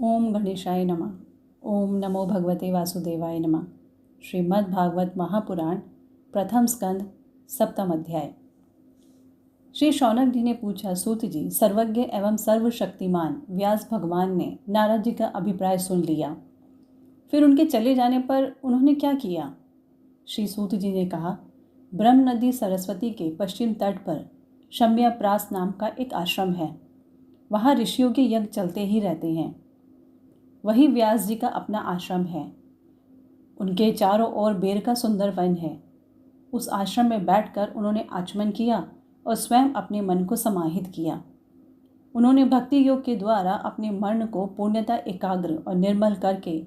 ओम गणेशाय नमः। ओम नमो भगवते वासुदेवाय नमः। श्रीमद् भागवत महापुराण प्रथम स्कंद सप्तम अध्याय। श्री शौनक जी ने पूछा, सूत जी, सर्वज्ञ एवं सर्वशक्तिमान व्यास भगवान ने नारद जी का अभिप्राय सुन लिया, फिर उनके चले जाने पर उन्होंने क्या किया? श्री सूत जी ने कहा, ब्रह्म नदी सरस्वती के पश्चिम तट पर शम्याप्रास नाम का एक आश्रम है। वहाँ ऋषियों के यज्ञ चलते ही रहते हैं। वही व्यास जी का अपना आश्रम है। उनके चारों ओर बेर का सुंदर वन है। उस आश्रम में बैठकर उन्होंने आचमन किया और स्वयं अपने मन को समाहित किया। उन्होंने भक्ति योग के द्वारा अपने मन को पूर्णतः एकाग्र और निर्मल करके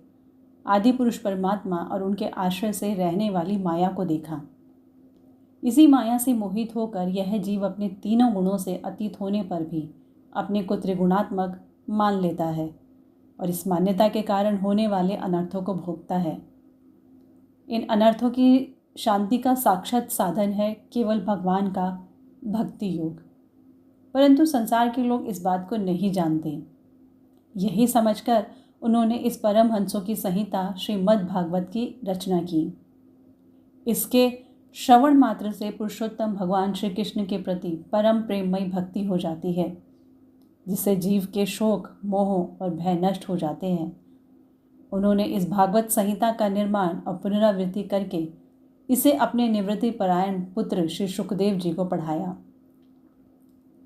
आदि पुरुष परमात्मा और उनके आश्रय से रहने वाली माया को देखा। इसी माया से मोहित होकर यह जीव अपने तीनों गुणों से अतीत होने पर भी अपने को त्रिगुणात्मक मान लेता है और इस मान्यता के कारण होने वाले अनर्थों को भोगता है। इन अनर्थों की शांति का साक्षात साधन है केवल भगवान का भक्ति योग। परंतु संसार के लोग इस बात को नहीं जानते। यही समझकर उन्होंने इस परमहंसों की संहिता श्रीमद् भागवत की रचना की। इसके श्रवण मात्र से पुरुषोत्तम भगवान श्री कृष्ण के प्रति परम प्रेममयी भक्ति हो जाती है, जिससे जीव के शोक, मोह और भय नष्ट हो जाते हैं। उन्होंने इस भागवत संहिता का निर्माण और पुनरावृत्ति करके इसे अपने निवृत्ति परायण पुत्र श्री सुखदेव जी को पढ़ाया।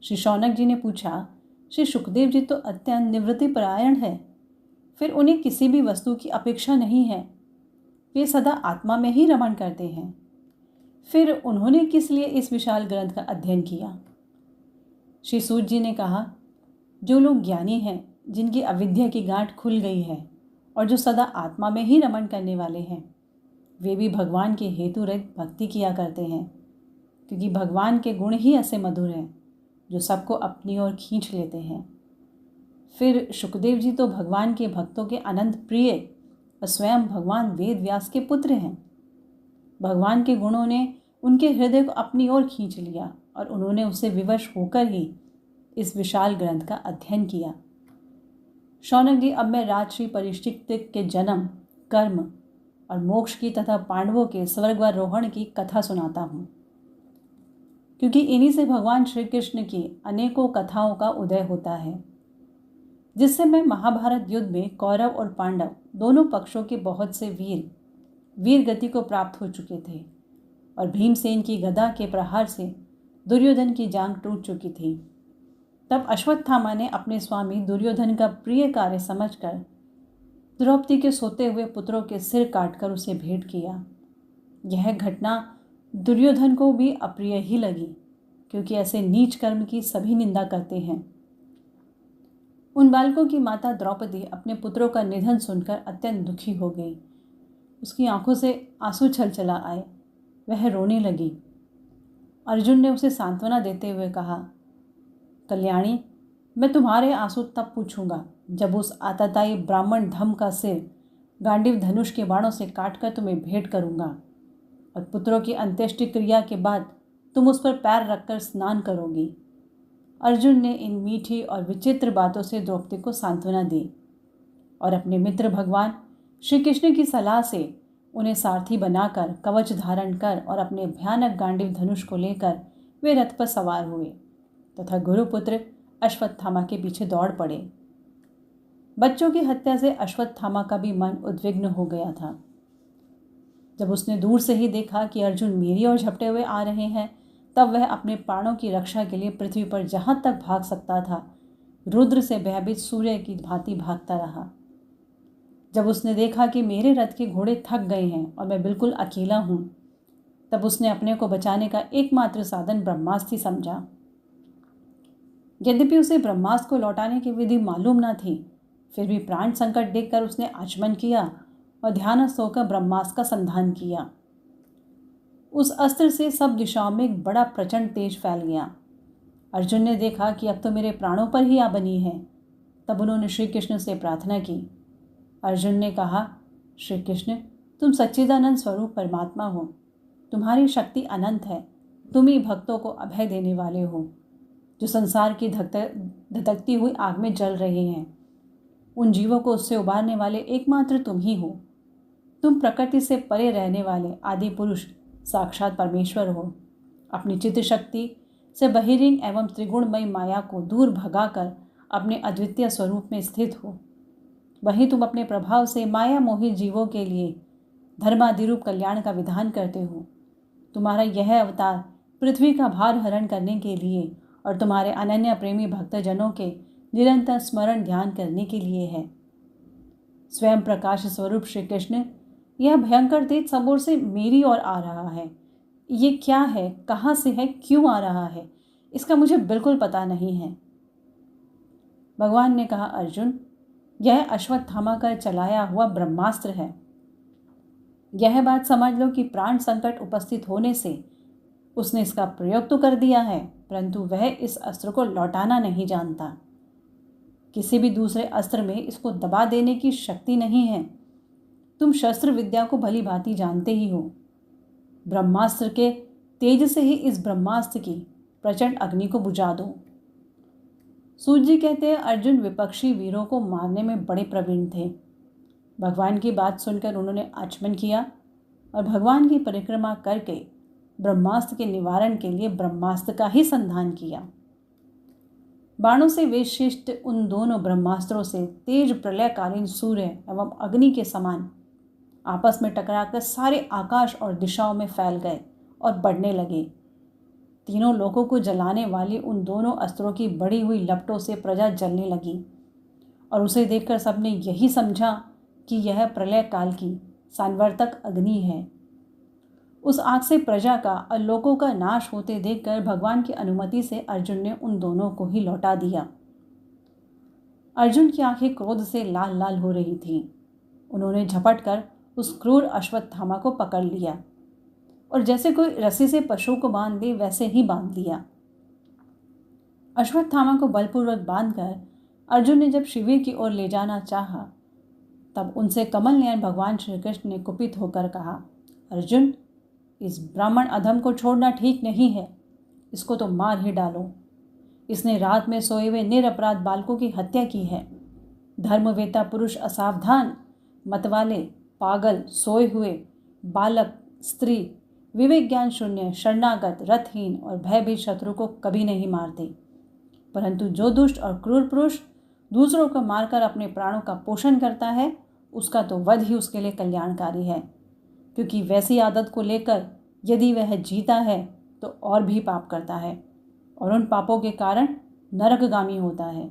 श्री शौनक जी ने पूछा, श्री सुखदेव जी तो अत्यंत निवृत्ति परायण है, फिर उन्हें किसी भी वस्तु की अपेक्षा नहीं है। वे सदा आत्मा में ही रमण करते हैं। फिर उन्होंने किस लिए इस विशाल ग्रंथ का अध्ययन किया? श्री सूत जी ने कहा, जो लोग ज्ञानी हैं, जिनकी अविद्या की गांठ खुल गई है और जो सदा आत्मा में ही रमण करने वाले हैं, वे भी भगवान के हेतु रहित भक्ति किया करते हैं, क्योंकि भगवान के गुण ही ऐसे मधुर हैं जो सबको अपनी ओर खींच लेते हैं। फिर सुखदेव जी तो भगवान के भक्तों के अनंत प्रिय और स्वयं भगवान वेद व्यास के पुत्र हैं। भगवान के गुणों ने उनके हृदय को अपनी ओर खींच लिया और उन्होंने उससे विवश होकर ही इस विशाल ग्रंथ का अध्ययन किया। शौनक जी, अब मैं राजश्री परीक्षित के जन्म, कर्म और मोक्ष की तथा पांडवों के स्वर्गारोहण की कथा सुनाता हूँ, क्योंकि इन्हीं से भगवान श्री कृष्ण की अनेकों कथाओं का उदय होता है, जिससे मैं महाभारत युद्ध में कौरव और पांडव दोनों पक्षों के बहुत से वीर गति को प्राप्त हो चुके थे और भीमसेन की गदा के प्रहार से दुर्योधन की जांघ टूट चुकी थी। तब अश्वत्थामा ने अपने स्वामी दुर्योधन का प्रिय कार्य समझकर द्रौपदी के सोते हुए पुत्रों के सिर काटकर उसे भेंट किया। यह घटना दुर्योधन को भी अप्रिय ही लगी, क्योंकि ऐसे नीच कर्म की सभी निंदा करते हैं। उन बालकों की माता द्रौपदी अपने पुत्रों का निधन सुनकर अत्यंत दुखी हो गई। उसकी आंखों से आंसू छलछला आए। वह रोने लगी। अर्जुन ने उसे सांत्वना देते हुए कहा, कल्याणी, मैं तुम्हारे आंसू तब पूछूंगा जब उस आतताई ब्राह्मण धम का सिर गांडीव धनुष के बाणों से काटकर तुम्हें भेंट करूंगा और पुत्रों की अंत्येष्टि क्रिया के बाद तुम उस पर पैर रखकर स्नान करोगी। अर्जुन ने इन मीठी और विचित्र बातों से द्रौपदी को सांत्वना दी और अपने मित्र भगवान श्री कृष्ण की सलाह से उन्हें सारथी बनाकर कवच धारण कर और अपने भयानक गांडीव धनुष को लेकर वे रथ पर सवार हुए तथा गुरुपुत्र अश्वत्थामा के पीछे दौड़ पड़े। बच्चों की हत्या से अश्वत्थामा का भी मन उद्विग्न हो गया था। जब उसने दूर से ही देखा कि अर्जुन मेरी ओर झपटे हुए आ रहे हैं, तब वह अपने प्राणों की रक्षा के लिए पृथ्वी पर जहाँ तक भाग सकता था रुद्र से भयभीत सूर्य की भांति भागता रहा। जब उसने देखा कि मेरे रथ के घोड़े थक गए हैं और मैं बिल्कुल अकेला हूँ, तब उसने अपने को बचाने का एकमात्र साधन ब्रह्मास्त्र ही समझा। यद्यपि उसे ब्रह्मास्त्र को लौटाने की विधि मालूम न थी, फिर भी प्राण संकट देखकर उसने आचमन किया और ध्यानस्थ होकर ब्रह्मास्त्र का संधान किया। उस अस्त्र से सब दिशाओं में एक बड़ा प्रचंड तेज फैल गया। अर्जुन ने देखा कि अब तो मेरे प्राणों पर ही आ बनी है। तब उन्होंने श्री कृष्ण से प्रार्थना की। अर्जुन ने कहा, श्री कृष्ण, तुम सच्चिदानंद स्वरूप परमात्मा हो। तुम्हारी शक्ति अनंत है। तुम ही भक्तों को अभय देने वाले हो, जो संसार की धधकती हुई आग में जल रहे हैं। उन जीवों को उससे उबारने वाले एकमात्र तुम ही हो। तुम प्रकृति से परे रहने वाले आदि पुरुष साक्षात परमेश्वर हो। अपनी चित्त शक्ति से बहिरीन एवं त्रिगुणमयी माया को दूर भगाकर अपने अद्वितीय स्वरूप में स्थित हो। वहीं तुम अपने प्रभाव से माया मोहित जीवों के लिए धर्मादिरूप कल्याण का विधान करते हो। तुम्हारा यह अवतार पृथ्वी का भार हरण करने के लिए और तुम्हारे अनन्य प्रेमी भक्तजनों के निरंतर स्मरण ध्यान करने के लिए है। स्वयं प्रकाश स्वरूप श्री कृष्ण यह भयंकर तेज सब ओर से मेरी ओर आ रहा है। ये क्या है, कहाँ से है, क्यों आ रहा है, इसका मुझे बिल्कुल पता नहीं है। भगवान ने कहा, अर्जुन, यह अश्वत्थामा का चलाया हुआ ब्रह्मास्त्र है। यह बात समझ लो कि प्राण संकट उपस्थित होने से उसने इसका प्रयोग तो कर दिया है, परंतु वह इस अस्त्र को लौटाना नहीं जानता। किसी भी दूसरे अस्त्र में इसको दबा देने की शक्ति नहीं है। तुम शस्त्र विद्या को भली भांति जानते ही हो। ब्रह्मास्त्र के तेज से ही इस ब्रह्मास्त्र की प्रचंड अग्नि को बुझा दो। सूत जी कहते हैं, अर्जुन विपक्षी वीरों को मारने में बड़े प्रवीण थे। भगवान की बात सुनकर उन्होंने आचमन किया और भगवान की परिक्रमा करके ब्रह्मास्त्र के निवारण के लिए ब्रह्मास्त्र का ही संधान किया। बाणों से विशिष्ट उन दोनों ब्रह्मास्त्रों से तेज प्रलयकालीन सूर्य एवं अग्नि के समान आपस में टकराकर सारे आकाश और दिशाओं में फैल गए और बढ़ने लगे। तीनों लोगों को जलाने वाली उन दोनों अस्त्रों की बढ़ी हुई लपटों से प्रजा जलने लगी और उसे देखकर सबने यही समझा कि यह प्रलय काल की सान्वर्तक अग्नि है। उस आग से प्रजा का और लोगों का नाश होते देखकर भगवान की अनुमति से अर्जुन ने उन दोनों को ही लौटा दिया। अर्जुन की आंखें क्रोध से लाल लाल हो रही थीं। उन्होंने झपट कर उस क्रूर अश्वत्थामा को पकड़ लिया और जैसे कोई रस्सी से पशु को बांध दे वैसे ही बांध लिया। अश्वत्थामा को बलपूर्वक बांधकर अर्जुन ने जब शिविर की ओर ले जाना चाहा, तब उनसे कमल नयन भगवान श्री कृष्ण ने कुपित होकर कहा, अर्जुन, इस ब्राह्मण अधम को छोड़ना ठीक नहीं है। इसको तो मार ही डालो। इसने रात में सोए हुए निरपराध बालकों की हत्या की है। धर्मवेता पुरुष असावधान, मतवाले, पागल, सोए हुए बालक, स्त्री, विवेक ज्ञान शून्य, शरणागत, रथहीन और भयभीत शत्रु को कभी नहीं मारते, परंतु जो दुष्ट और क्रूर पुरुष दूसरों को मारकर अपने प्राणों का पोषण करता है, उसका तो वध ही उसके लिए कल्याणकारी है, क्योंकि वैसी आदत को लेकर यदि वह जीता है तो और भी पाप करता है और उन पापों के कारण नरकगामी होता है।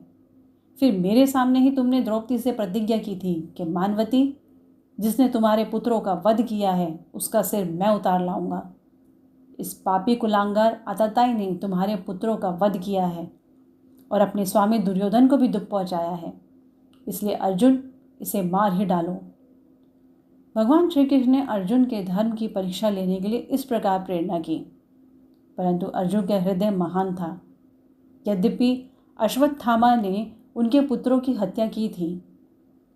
फिर मेरे सामने ही तुमने द्रौपदी से प्रतिज्ञा की थी कि मानवती, जिसने तुम्हारे पुत्रों का वध किया है, उसका सिर मैं उतार लाऊंगा। इस पापी कुलांगार आतताई ने तुम्हारे पुत्रों का वध किया है और अपने स्वामी दुर्योधन को भी दुख पहुंचाया है, इसलिए अर्जुन, इसे मार ही डालो। भगवान श्री कृष्ण ने अर्जुन के धर्म की परीक्षा लेने के लिए इस प्रकार प्रेरणा की, परंतु अर्जुन का हृदय महान था। यद्यपि अश्वत्थामा ने उनके पुत्रों की हत्या की थी,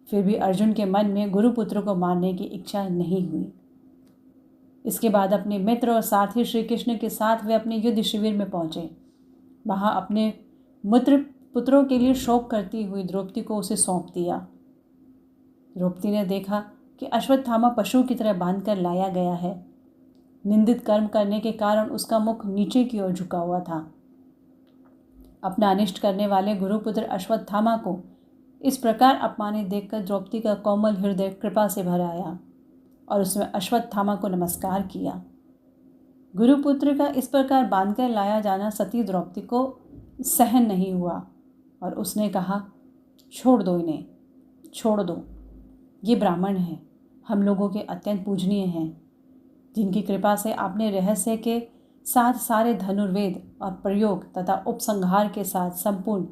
फिर भी अर्जुन के मन में गुरुपुत्र को मारने की इच्छा नहीं हुई। इसके बाद अपने मित्र और साथी श्री कृष्ण के साथ वे अपने युद्ध शिविर में पहुंचे। वहां अपने मित्र पुत्रों के लिए शोक करती हुई द्रौपदी को उसे सौंप दिया। द्रौपदी ने देखा कि अश्वत्थामा पशु की तरह बांधकर लाया गया है। निंदित कर्म करने के कारण उसका मुख नीचे की ओर झुका हुआ था। अपना अनिष्ट करने वाले गुरुपुत्र अश्वत्थामा को इस प्रकार अपमानित देखकर द्रौपदी का कोमल हृदय कृपा से भर आया और उसने अश्वत्थामा को नमस्कार किया। गुरुपुत्र का इस प्रकार बांधकर लाया जाना सती द्रौपदी को सहन नहीं हुआ और उसने कहा, छोड़ दो इन्हें, छोड़ दो। ये ब्राह्मण हैं, हम लोगों के अत्यंत पूजनीय हैं, जिनकी कृपा से आपने रहस्य के साथ सारे धनुर्वेद और प्रयोग तथा उपसंहार के साथ संपूर्ण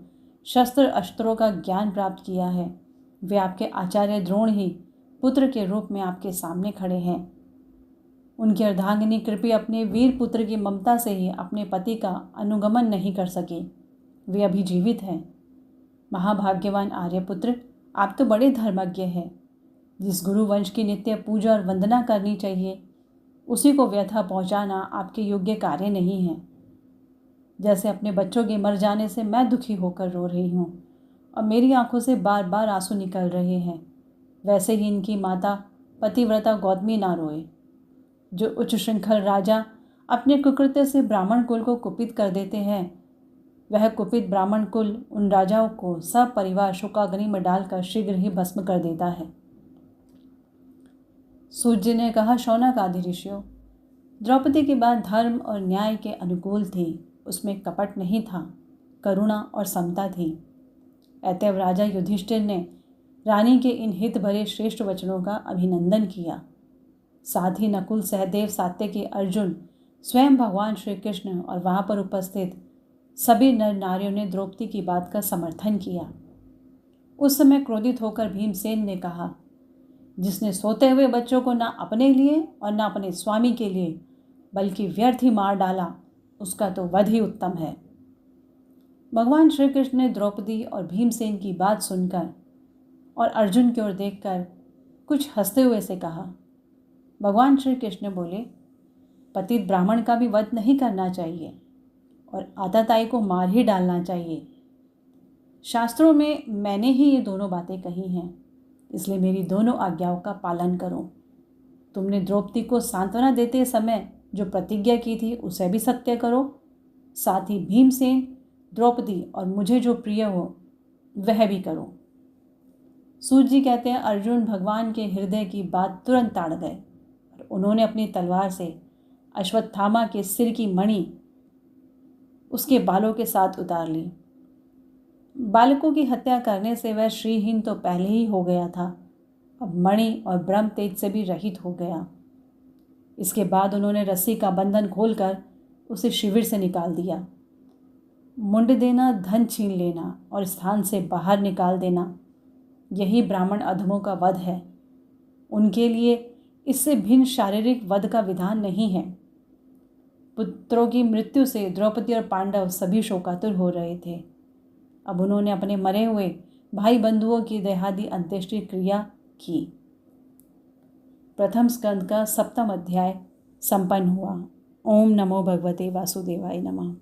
शस्त्र अस्त्रों का ज्ञान प्राप्त किया है। वे आपके आचार्य द्रोण ही पुत्र के रूप में आपके सामने खड़े हैं। उनकी अर्धांगिनी कृपी अपने वीर पुत्र की ममता से ही अपने पति का अनुगमन नहीं कर सकी। वे अभी जीवित हैं। महाभाग्यवान आर्यपुत्र, आप तो बड़े धर्मज्ञ हैं। जिस गुरु वंश की नित्य पूजा और वंदना करनी चाहिए, उसी को व्यथा पहुंचाना आपके योग्य कार्य नहीं है। जैसे अपने बच्चों के मर जाने से मैं दुखी होकर रो रही हूँ और मेरी आंखों से बार बार आंसू निकल रहे हैं। वैसे ही इनकी माता पतिव्रता गौतमी ना रोए। जो उच्च श्रृंखल राजा अपने कुकृत्य से ब्राह्मण कुल को कुपित कर देते हैं, वह कुपित ब्राह्मण कुल उन राजाओं को सब परिवार शोकाग्नि में डालकर शीघ्र ही भस्म कर देता है। सूत जी ने कहा, शौनक आदि ऋषियों, द्रौपदी की बात धर्म और न्याय के अनुकूल थी। उसमें कपट नहीं था, करुणा और समता थी। अतएव राजा युधिष्ठिर ने रानी के इन हित भरे श्रेष्ठ वचनों का अभिनंदन किया। साथ ही नकुल, सहदेव, सात्यकी, अर्जुन, स्वयं भगवान श्री कृष्ण और वहाँ पर उपस्थित सभी नर नारियों ने द्रौपदी की बात का समर्थन किया। उस समय क्रोधित होकर भीमसेन ने कहा, जिसने सोते हुए बच्चों को न अपने लिए और न अपने स्वामी के लिए बल्कि व्यर्थ ही मार डाला, उसका तो वध ही उत्तम है। भगवान श्री कृष्ण ने द्रौपदी और भीमसेन की बात सुनकर और अर्जुन की ओर देखकर कुछ हंसते हुए से कहा। भगवान श्री कृष्ण बोले, पतित ब्राह्मण का भी वध नहीं करना चाहिए और आताताई को मार ही डालना चाहिए। शास्त्रों में मैंने ही ये दोनों बातें कही हैं, इसलिए मेरी दोनों आज्ञाओं का पालन करो। तुमने द्रौपदी को सांत्वना देते समय जो प्रतिज्ञा की थी उसे भी सत्य करो। साथ ही भीमसेन, द्रौपदी और मुझे जो प्रिय हो वह भी करो। सूत जी कहते हैं, अर्जुन भगवान के हृदय की बात तुरंत ताड़ गए और उन्होंने अपनी तलवार से अश्वत्थामा के सिर की मणि उसके बालों के साथ उतार ली। बालकों की हत्या करने से वह श्रीहीन तो पहले ही हो गया था, अब मणि और ब्रह्म तेज से भी रहित हो गया। इसके बाद उन्होंने रस्सी का बंधन खोलकर उसे शिविर से निकाल दिया। मुंड देना, धन छीन लेना और स्थान से बाहर निकाल देना, यही ब्राह्मण अधमों का वध है। उनके लिए इससे भिन्न शारीरिक वध का विधान नहीं है। पुत्रों की मृत्यु से द्रौपदी और पांडव सभी शोकातुर हो रहे थे। अब उन्होंने अपने मरे हुए भाई बंधुओं की देहादि अंत्येष्टि क्रिया की। प्रथम स्कंद का 7वां अध्याय संपन्न हुआ। ओम नमो भगवते वासुदेवाय नमः।